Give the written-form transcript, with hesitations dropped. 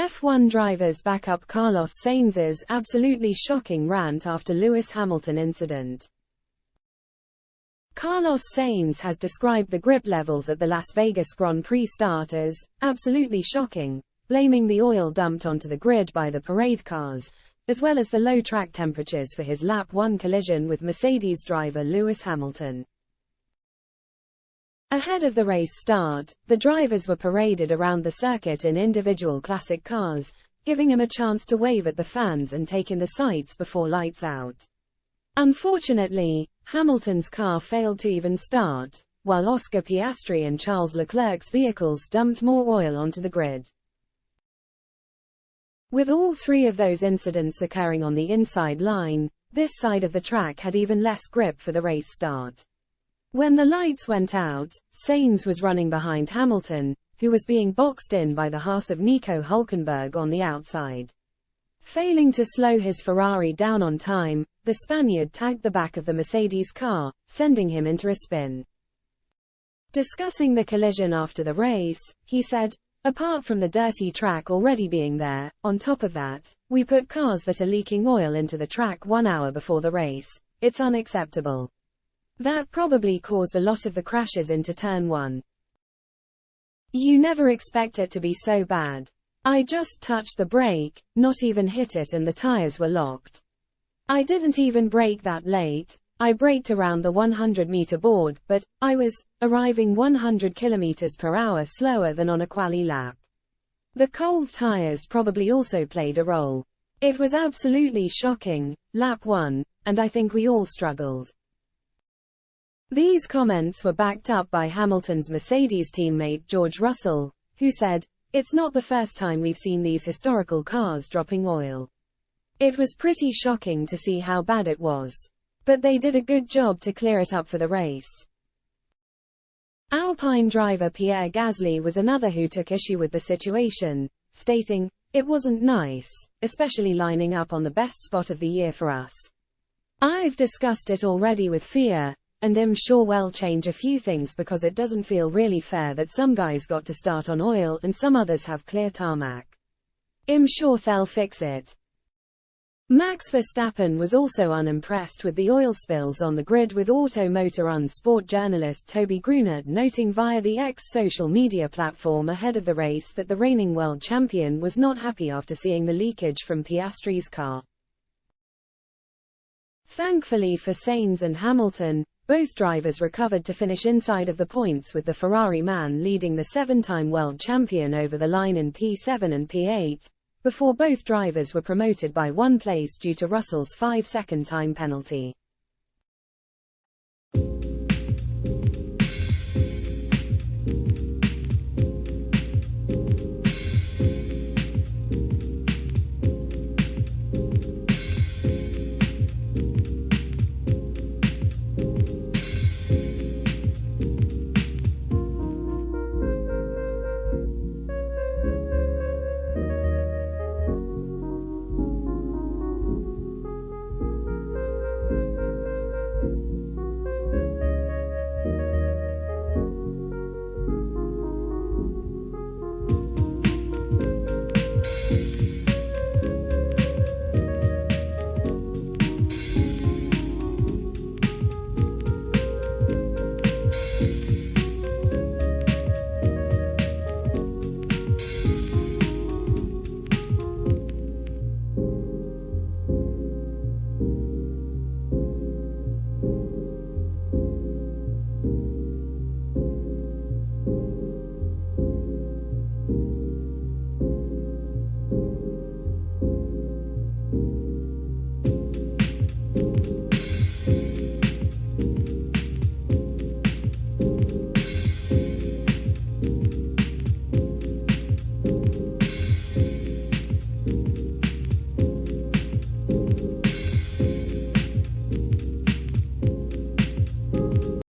F1 drivers back up Carlos Sainz's absolutely shocking rant after Lewis Hamilton incident. Carlos Sainz has described the grip levels at the Las Vegas Grand Prix start as absolutely shocking, blaming the oil dumped onto the grid by the parade cars, as well as the low track temperatures for his lap 1 collision with Mercedes driver Lewis Hamilton. Ahead of the race start, the drivers were paraded around the circuit in individual classic cars, giving him a chance to wave at the fans and take in the sights before lights out. Unfortunately, Hamilton's car failed to even start, while Oscar Piastri and Charles Leclerc's vehicles dumped more oil onto the grid. With all three of those incidents occurring on the inside line, this side of the track had even less grip for the race start. When the lights went out, Sainz was running behind Hamilton, who was being boxed in by the Haas of Nico Hülkenberg on the outside. Failing to slow his Ferrari down on time, the Spaniard tagged the back of the Mercedes car, sending him into a spin. Discussing the collision after the race, he said, "Apart from the dirty track already being there, on top of that, we put cars that are leaking oil into the track 1 hour before the race. It's unacceptable. That probably caused a lot of the crashes into turn 1. You never expect it to be so bad. I just touched the brake, not even hit it, and the tires were locked. I didn't even brake that late. I braked around the 100-meter board, but I was arriving 100 km per hour slower than on a quali lap. The cold tires probably also played a role. It was absolutely shocking, lap 1, and I think we all struggled." These comments were backed up by Hamilton's Mercedes teammate George Russell, who said, "It's not the first time we've seen these historical cars dropping oil. It was pretty shocking to see how bad it was. But they did a good job to clear it up for the race." Alpine driver Pierre Gasly was another who took issue with the situation, stating, "It wasn't nice, especially lining up on the best spot of the year for us. I've discussed it already with FIA, and I'm sure we'll change a few things because it doesn't feel really fair that some guys got to start on oil and some others have clear tarmac. I'm sure they'll fix it." Max Verstappen was also unimpressed with the oil spills on the grid, with Auto Motor One sport journalist Toby Gruner noting via the X social media platform ahead of the race that the reigning world champion was not happy after seeing the leakage from Piastri's car. Thankfully for Sainz and Hamilton, both drivers recovered to finish inside of the points, with the Ferrari man leading the 7-time world champion over the line in P7 and P8, before both drivers were promoted by 1 place due to Russell's 5-second time penalty.